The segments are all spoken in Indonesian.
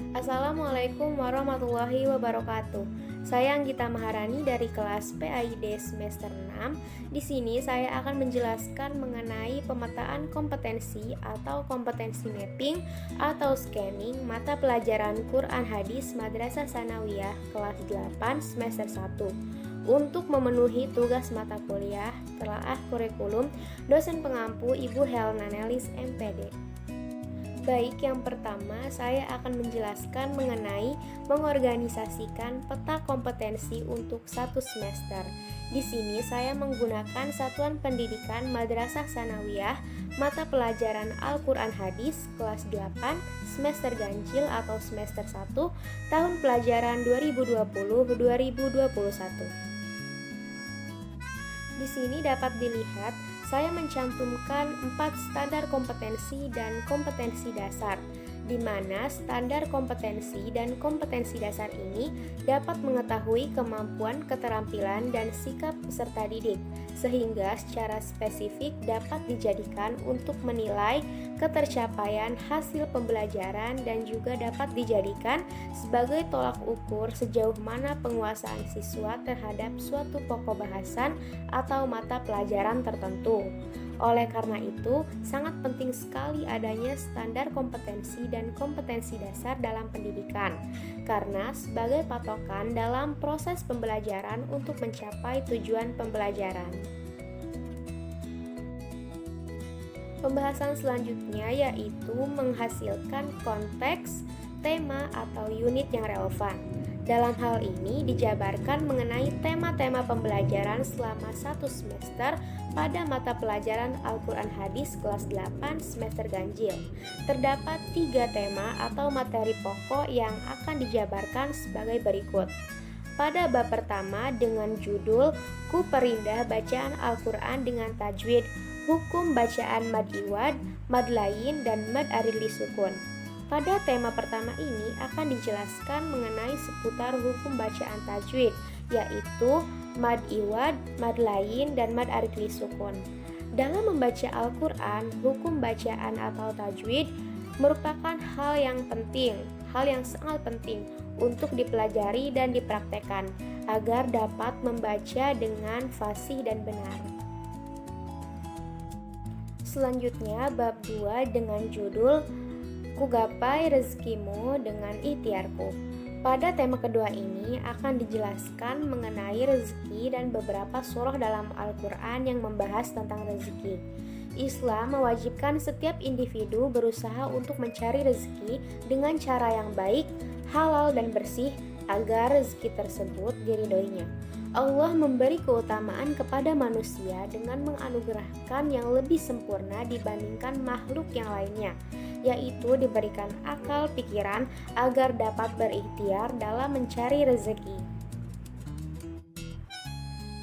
Assalamualaikum warahmatullahi wabarakatuh. Saya Anggita Maharani dari kelas PAID semester 6. Di sini saya akan menjelaskan mengenai pemetaan kompetensi atau kompetensi mapping atau scanning mata pelajaran Quran Hadis Madrasah Sanawiyah kelas 8 semester 1. Untuk memenuhi tugas mata kuliah telaah kurikulum, dosen pengampu Ibu Helna Nelis MPD. Baik, yang pertama saya akan menjelaskan mengenai mengorganisasikan peta kompetensi untuk satu semester. Di sini saya menggunakan Satuan Pendidikan Madrasah Sanawiyah mata pelajaran Al-Quran Hadis kelas 8 semester ganjil atau semester 1 tahun pelajaran 2020-2021. Di sini dapat dilihat saya mencantumkan 4 standar kompetensi dan kompetensi dasar, di mana standar kompetensi dan kompetensi dasar ini dapat mengetahui kemampuan, keterampilan, dan sikap peserta didik, sehingga secara spesifik dapat dijadikan untuk menilai ketercapaian hasil pembelajaran dan juga dapat dijadikan sebagai tolak ukur sejauh mana penguasaan siswa terhadap suatu pokok bahasan atau mata pelajaran tertentu. Oleh karena itu, sangat penting sekali adanya standar kompetensi dan kompetensi dasar dalam pendidikan, karena sebagai patokan dalam proses pembelajaran untuk mencapai tujuan pembelajaran. Pembahasan selanjutnya yaitu menghasilkan konteks, tema, atau unit yang relevan. Dalam hal ini dijabarkan mengenai tema-tema pembelajaran selama satu semester pada mata pelajaran Al-Quran Hadis kelas 8 semester ganjil. Terdapat 3 tema atau materi pokok yang akan dijabarkan sebagai berikut. Pada bab pertama dengan judul Ku Perindah Bacaan Al-Quran dengan Tajwid, Hukum Bacaan Mad Iwad, Mad Lain, dan Mad Aridli Sukun. Pada tema pertama ini akan dijelaskan mengenai seputar hukum bacaan tajwid, yaitu Mad Iwad, Mad Lain, dan Mad Aridli Sukun. Dalam membaca Al-Quran, hukum bacaan atau tajwid merupakan hal yang sangat penting untuk dipelajari dan dipraktekkan agar dapat membaca dengan fasih dan benar. Selanjutnya bab 2 dengan judul Ku gapai rezekimu dengan ikhtiarku. Pada tema kedua ini akan dijelaskan mengenai rezeki dan beberapa surah dalam Al-Quran yang membahas tentang rezeki. Islam mewajibkan setiap individu berusaha untuk mencari rezeki dengan cara yang baik, halal, dan bersih agar rezeki tersebut diridhoinya. Allah memberi keutamaan kepada manusia dengan menganugerahkan yang lebih sempurna dibandingkan makhluk yang lainnya, yaitu diberikan akal pikiran agar dapat berikhtiar dalam mencari rezeki.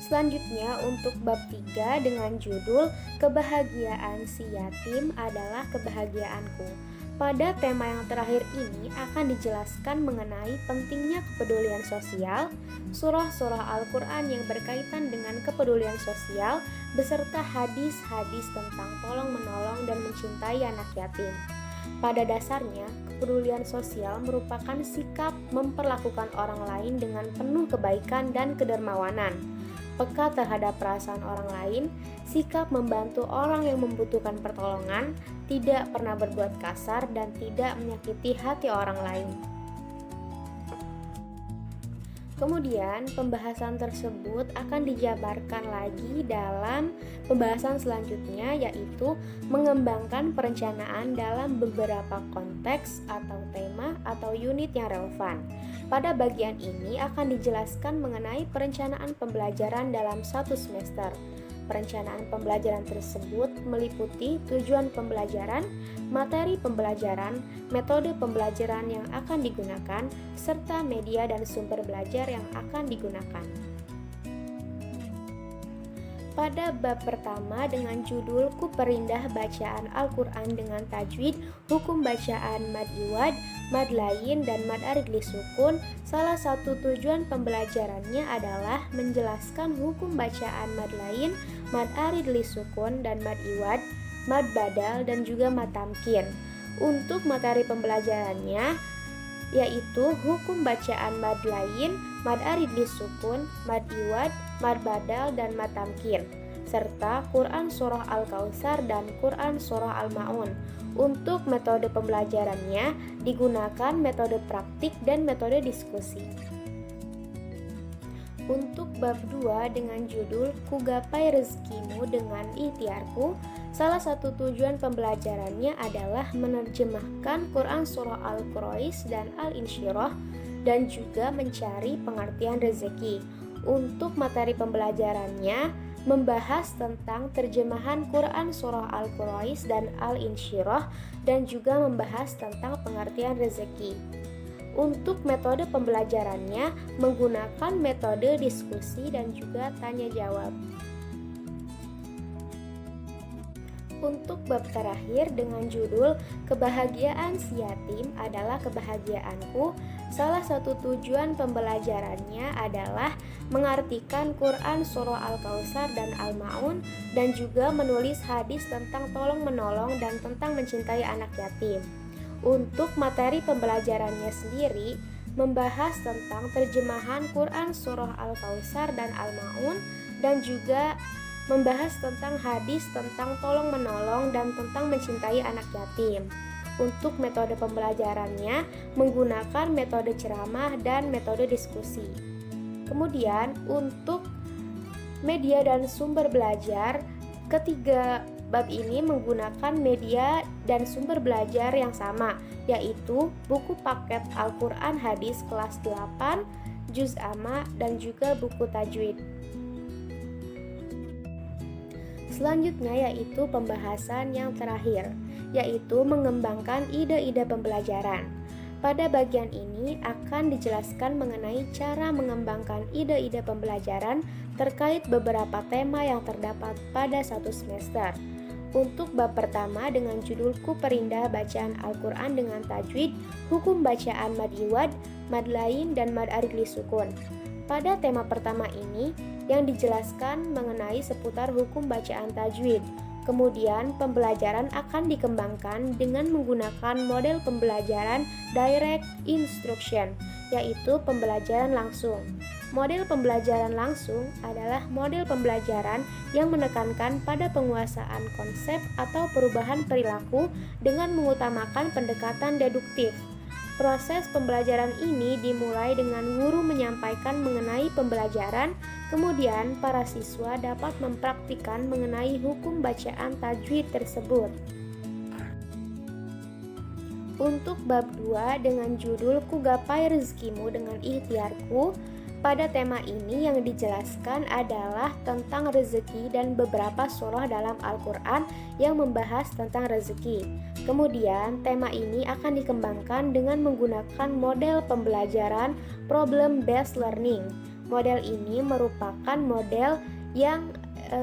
Selanjutnya untuk bab 3 dengan judul Kebahagiaan si yatim adalah kebahagiaanku. Pada tema yang terakhir ini akan dijelaskan mengenai pentingnya kepedulian sosial, surah-surah Al-Quran yang berkaitan dengan kepedulian sosial, beserta hadis-hadis tentang tolong-menolong dan mencintai anak yatim. Pada dasarnya, kepedulian sosial merupakan sikap memperlakukan orang lain dengan penuh kebaikan dan kedermawanan, peka terhadap perasaan orang lain, sikap membantu orang yang membutuhkan pertolongan, tidak pernah berbuat kasar, dan tidak menyakiti hati orang lain. Kemudian pembahasan tersebut akan dijabarkan lagi dalam pembahasan selanjutnya, yaitu mengembangkan perencanaan dalam beberapa konteks atau tema atau unit yang relevan. Pada bagian ini akan dijelaskan mengenai perencanaan pembelajaran dalam satu semester. Perencanaan pembelajaran tersebut meliputi tujuan pembelajaran, materi pembelajaran, metode pembelajaran yang akan digunakan, serta media dan sumber belajar yang akan digunakan. Pada bab pertama dengan judul Ku Perindah Bacaan Al-Quran dengan Tajwid, Hukum Bacaan Mad Iwad, Mad Lain, dan Mad Aridli Sukun, salah satu tujuan pembelajarannya adalah menjelaskan hukum bacaan Mad Lain, Mad Aridli Sukun, dan Mad Iwad, Mad Badal, dan juga Mad Tamkin. Untuk materi pembelajarannya yaitu hukum bacaan mad lain, mad arid lisukun, mad iwad, mad badal, dan mad tamkin, serta Quran Surah Al-Kautsar dan Quran Surah Al-Ma'un. Untuk metode pembelajarannya digunakan metode praktik dan metode diskusi. Untuk bab 2 dengan judul Kugapai Rezekimu dengan Ikhtiarku, salah satu tujuan pembelajarannya adalah menerjemahkan Quran Surah Al-Quraish dan Al-Insyirah dan juga mencari pengertian rezeki. Untuk materi pembelajarannya membahas tentang terjemahan Quran Surah Al-Quraish dan Al-Insyirah dan juga membahas tentang pengertian rezeki. Untuk metode pembelajarannya menggunakan metode diskusi dan juga tanya jawab. Untuk bab terakhir dengan judul Kebahagiaan si yatim adalah kebahagiaanku, salah satu tujuan pembelajarannya adalah mengartikan Quran Surah Al-Kautsar dan Al-Ma'un dan juga menulis hadis tentang tolong-menolong dan tentang mencintai anak yatim. Untuk materi pembelajarannya sendiri membahas tentang terjemahan Quran Surah Al-Kautsar dan Al-Ma'un dan juga membahas tentang hadis tentang tolong-menolong dan tentang mencintai anak yatim. Untuk metode pembelajarannya menggunakan metode ceramah dan metode diskusi. Kemudian untuk media dan sumber belajar, ketiga bab ini menggunakan media dan sumber belajar yang sama, yaitu buku paket Al-Quran Hadis kelas 8, Juz Amma, dan juga buku tajwid. Selanjutnya yaitu pembahasan yang terakhir, yaitu mengembangkan ide-ide pembelajaran. Pada bagian ini akan dijelaskan mengenai cara mengembangkan ide-ide pembelajaran terkait beberapa tema yang terdapat pada satu semester. Untuk bab pertama dengan judul Kuperindah Bacaan Al-Quran dengan Tajwid, Hukum Bacaan Mad Iwad, Mad Lain, dan Mad Arid Lisukun. Pada tema pertama ini yang dijelaskan mengenai seputar hukum bacaan tajwid. Kemudian pembelajaran akan dikembangkan dengan menggunakan model pembelajaran direct instruction, yaitu pembelajaran langsung. Model pembelajaran langsung adalah model pembelajaran yang menekankan pada penguasaan konsep atau perubahan perilaku dengan mengutamakan pendekatan deduktif. Proses pembelajaran ini dimulai dengan guru menyampaikan mengenai pembelajaran, kemudian para siswa dapat mempraktikkan mengenai hukum bacaan tajwid tersebut. Untuk bab 2 dengan judul Kugapai Rezekimu dengan Ikhtiarku, pada tema ini yang dijelaskan adalah tentang rezeki dan beberapa surah dalam Al-Quran yang membahas tentang rezeki. Kemudian tema ini akan dikembangkan dengan menggunakan model pembelajaran problem based learning. Model ini merupakan model yang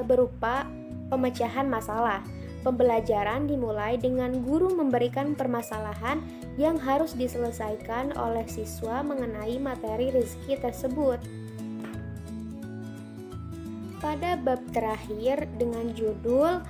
berupa pemecahan masalah. Pembelajaran dimulai dengan guru memberikan permasalahan yang harus diselesaikan oleh siswa mengenai materi rezeki tersebut. Pada bab terakhir dengan judul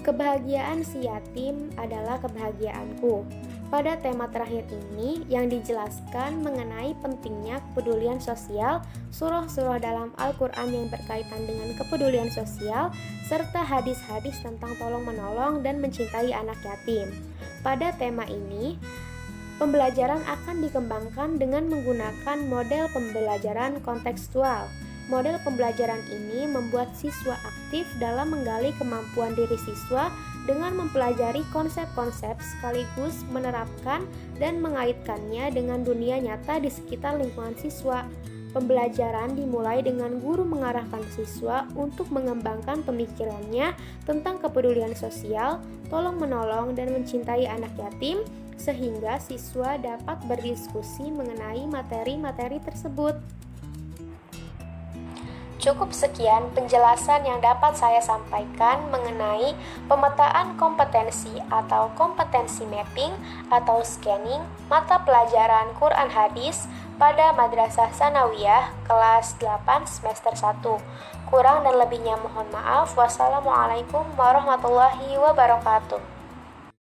Kebahagiaan si yatim adalah kebahagiaanku. Pada tema terakhir ini yang dijelaskan mengenai pentingnya kepedulian sosial, surah-surah dalam Al-Quran yang berkaitan dengan kepedulian sosial, serta hadis-hadis tentang tolong-menolong dan mencintai anak yatim. Pada tema ini, pembelajaran akan dikembangkan dengan menggunakan model pembelajaran kontekstual. Model pembelajaran ini membuat siswa aktif dalam menggali kemampuan diri siswa dengan mempelajari konsep-konsep sekaligus menerapkan dan mengaitkannya dengan dunia nyata di sekitar lingkungan siswa. Pembelajaran dimulai dengan guru mengarahkan siswa untuk mengembangkan pemikirannya tentang kepedulian sosial, tolong-menolong, dan mencintai anak yatim, sehingga siswa dapat berdiskusi mengenai materi-materi tersebut. Cukup sekian penjelasan yang dapat saya sampaikan mengenai pemetaan kompetensi atau kompetensi mapping atau scanning mata pelajaran Quran Hadis pada Madrasah Tsanawiyah kelas 8 semester 1. Kurang dan lebihnya mohon maaf. Wassalamualaikum warahmatullahi wabarakatuh.